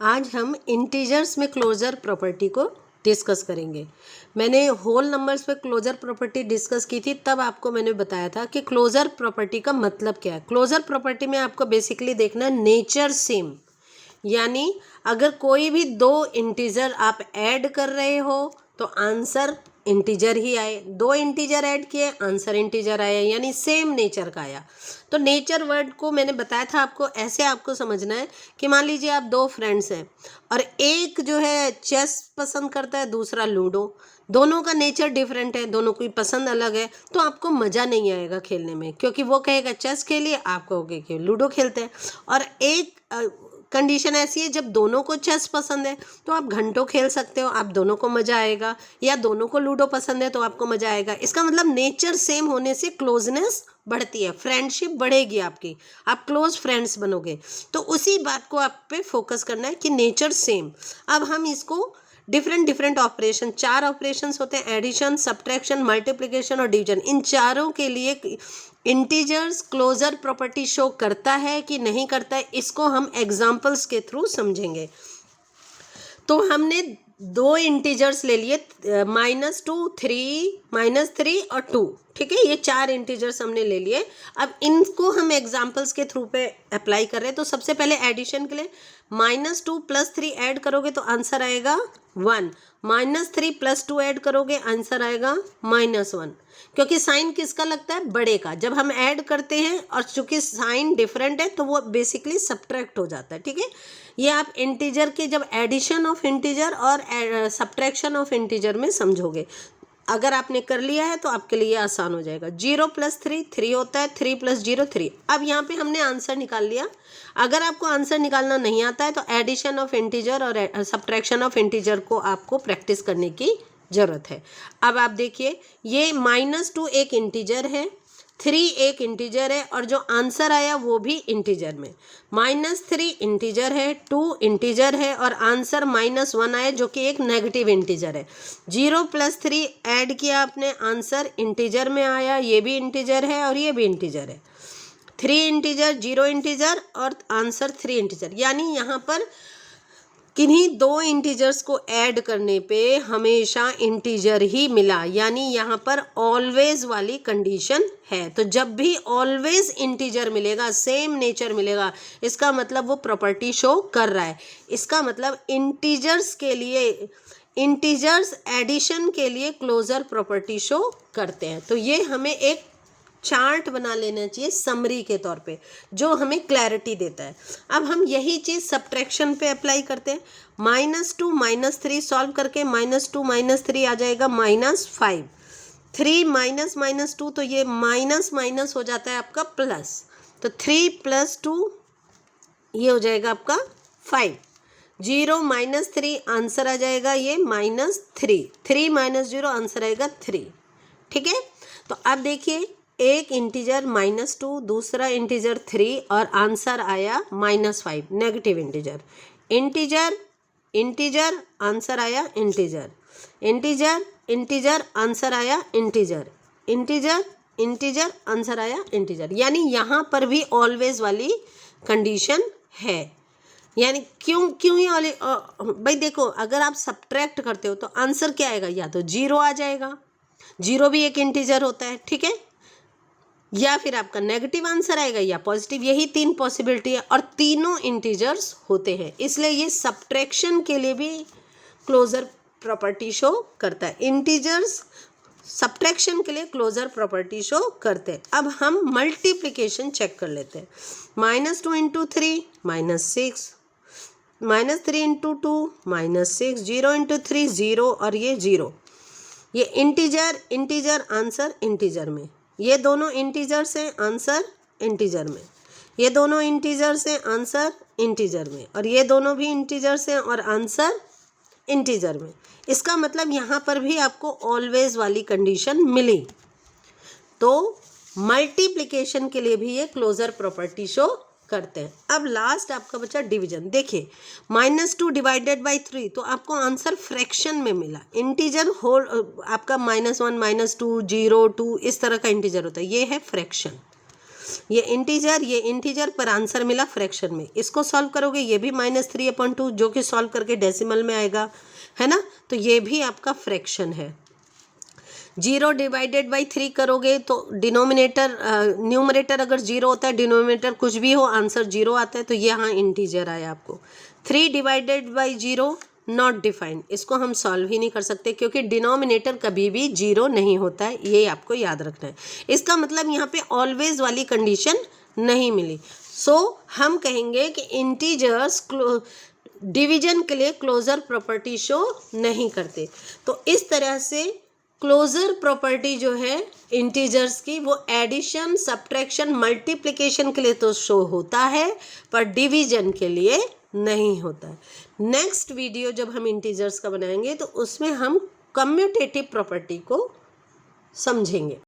आज हम इंटीजर्स में क्लोजर प्रॉपर्टी को डिस्कस करेंगे। मैंने होल नंबर्स पे क्लोजर प्रॉपर्टी डिस्कस की थी, तब आपको मैंने बताया था कि क्लोजर प्रॉपर्टी का मतलब क्या है। क्लोजर प्रॉपर्टी में आपको बेसिकली देखना है नेचर सेम, यानी अगर कोई भी दो इंटीजर आप ऐड कर रहे हो तो आंसर इंटीजर ही आए। दो इंटीजर ऐड किए, आंसर इंटीजर आया, यानी सेम नेचर का आया। तो नेचर वर्ड को मैंने बताया था आपको, ऐसे आपको समझना है कि मान लीजिए आप दो फ्रेंड्स हैं और एक जो है चेस पसंद करता है, दूसरा लूडो। दोनों का नेचर डिफरेंट है, दोनों की पसंद अलग है, तो आपको मज़ा नहीं आएगा खेलने में, क्योंकि वो कहेगा चेस खेलिए, आप कहोगे कि लूडो खेलते हैं। और एक कंडीशन ऐसी है, जब दोनों को चेस पसंद है तो आप घंटों खेल सकते हो, आप दोनों को मज़ा आएगा। या दोनों को लूडो पसंद है तो आपको मज़ा आएगा। इसका मतलब नेचर सेम होने से क्लोजनेस बढ़ती है, फ्रेंडशिप बढ़ेगी आपकी, आप क्लोज फ्रेंड्स बनोगे। तो उसी बात को आप पे फोकस करना है कि नेचर सेम। अब हम इसको डिफरेंट ऑपरेशन, 4 ऑपरेशंस होते हैं, एडिशन, सब्ट्रैक्शन, मल्टीप्लिकेशन और डिवीजन। इन चारों के लिए इंटीजर्स क्लोजर प्रॉपर्टी शो करता है कि नहीं करता है, इसको हम एग्जांपल्स के थ्रू समझेंगे। तो हमने दो इंटीजर्स ले लिए, -2, -3 और 2, ठीक है। ये 4 इंटीजर्स हमने ले लिए। अब इनको हम एग्जांपल्स के थ्रू पे अप्लाई कर रहे हैं। तो सबसे पहले एडिशन के लिए -2 + 3 ऐड करोगे तो आंसर आएगा 1, -3 + 2 ऐड करोगे आंसर आएगा -1, क्योंकि साइन किसका लगता है, बड़े का। जब हम ऐड करते हैं और चूंकि साइन डिफरेंट है तो वो बेसिकली सब्ट्रैक्ट हो जाता है, ठीक है। ये आप इंटीजर के जब एडिशन ऑफ इंटीजर और सब्ट्रैक्शन ऑफ इंटीजर में समझोगे। अगर आपने कर लिया है तो आपके लिए आसान हो जाएगा। 0 + 3 3 होता है, 3 + 0 3। अब यहाँ पे हमने आंसर निकाल लिया। अगर आपको आंसर निकालना नहीं आता है तो एडिशन ऑफ इंटीजर और सब्ट्रैक्शन ऑफ इंटीजर को आपको प्रैक्टिस करने की ज़रूरत है। अब आप देखिए, ये -2 एक इंटीजर है, 3 एक इंटीजर है, और जो आंसर आया वो भी इंटीजर में। -3 इंटीजर है, 2 इंटीजर है, और आंसर -1 आया जो कि एक नेगेटिव इंटीजर है। 0 + 3 ऐड किया आपने, आंसर इंटीजर में आया, ये भी इंटीजर है और ये भी इंटीजर है। 3 इंटीजर, 0 इंटीजर और आंसर 3 इंटीजर, यानी यहाँ पर किन्हीं दो इंटीजर्स को ऐड करने पे हमेशा इंटीजर ही मिला, यानी यहाँ पर ऑलवेज वाली कंडीशन है। तो जब भी ऑलवेज इंटीजर मिलेगा, सेम नेचर मिलेगा, इसका मतलब वो प्रॉपर्टी शो कर रहा है। इसका मतलब इंटीजर्स के लिए, इंटीजर्स एडिशन के लिए क्लोजर प्रॉपर्टी शो करते हैं। तो ये हमें एक चार्ट बना लेना चाहिए समरी के तौर पे, जो हमें क्लैरिटी देता है। अब हम यही चीज़ सब्ट्रैक्शन पे अप्लाई करते हैं। -2 -3 सॉल्व करके -2 -3 आ जाएगा -5। 3 -2 तो ये माइनस हो जाता है आपका प्लस, तो 3 + 2 ये हो जाएगा आपका 5। 0 -3 आंसर आ जाएगा ये -3। 3 - 0 आंसर आएगा 3, ठीक है। तो अब देखिए, एक इंटीजर -2, दूसरा इंटीजर 3 और आंसर आया -5, negative integer. Integer integer answer आया इंटीजर, इंटीजर इंटीजर आंसर आया इंटीजर, इंटीजर इंटीजर आंसर आया इंटीजर, यानी यहाँ पर भी ऑलवेज वाली कंडीशन है। यानी क्यों ये वाली भाई देखो, अगर आप सब्ट्रैक्ट करते हो तो आंसर क्या आएगा, या तो 0 आ जाएगा, 0 भी एक इंटीजर होता है, ठीक है, या फिर आपका नेगेटिव आंसर आएगा या पॉजिटिव। यही 3 पॉसिबिलिटी है और तीनों इंटीजर्स होते हैं, इसलिए ये सब्ट्रैक्शन के लिए भी क्लोजर प्रॉपर्टी शो करता है। इंटीजर्स सब्ट्रैक्शन के लिए क्लोजर प्रॉपर्टी शो करते हैं। अब हम मल्टीप्लिकेशन चेक कर लेते हैं। -2 × 3 -6, -3 × 2 -6, 0 × 3 0 और ये 0। ये इंटीजर इंटीजर आंसर इंटीजर में, ये दोनों इंटीजर्स हैं, आंसर इंटीजर में, ये दोनों इंटीजर्स हैं, आंसर इंटीजर में, और ये दोनों भी इंटीजर्स हैं और आंसर इंटीजर में। इसका मतलब यहाँ पर भी आपको ऑलवेज वाली कंडीशन मिली। तो मल्टीप्लिकेशन के लिए भी ये क्लोजर प्रॉपर्टी शो करते हैं। अब लास्ट आपका बचा डिवीजन। देखिए, -2 / 3 तो आपको आंसर फ्रैक्शन में मिला। इंटीजर होल आपका -1 -2 0 2 इस तरह का इंटीजर होता है, ये है फ्रैक्शन। ये इंटीजर पर आंसर मिला फ्रैक्शन में। इसको सॉल्व करोगे ये भी -3/2 जो कि सॉल्व करके डेसिमल में आएगा, है ना। तो ये भी आपका फ्रैक्शन है। 0 डिवाइडेड बाई 3 करोगे तो डिनोमिनेटर न्यूमरेटर अगर 0 होता है, डिनोमिनेटर कुछ भी हो, आंसर 0 आता है, तो ये यहाँ इंटीजर आया आपको। 3 डिवाइडेड बाई 0 नॉट डिफाइंड, इसको हम सॉल्व ही नहीं कर सकते क्योंकि डिनोमिनेटर कभी भी 0 नहीं होता है, ये आपको याद रखना है। इसका मतलब यहाँ पे ऑलवेज वाली कंडीशन नहीं मिली। सो हम कहेंगे कि इंटीजर्स डिवीजन के लिए क्लोजर प्रॉपर्टी शो नहीं करते। तो इस तरह से क्लोजर प्रॉपर्टी जो है इंटीजर्स की, वो एडिशन, सब्ट्रैक्शन, मल्टीप्लिकेशन के लिए तो शो होता है, पर डिवीजन के लिए नहीं होता है। नेक्स्ट वीडियो जब हम इंटीजर्स का बनाएंगे तो उसमें हम कम्यूटेटिव प्रॉपर्टी को समझेंगे।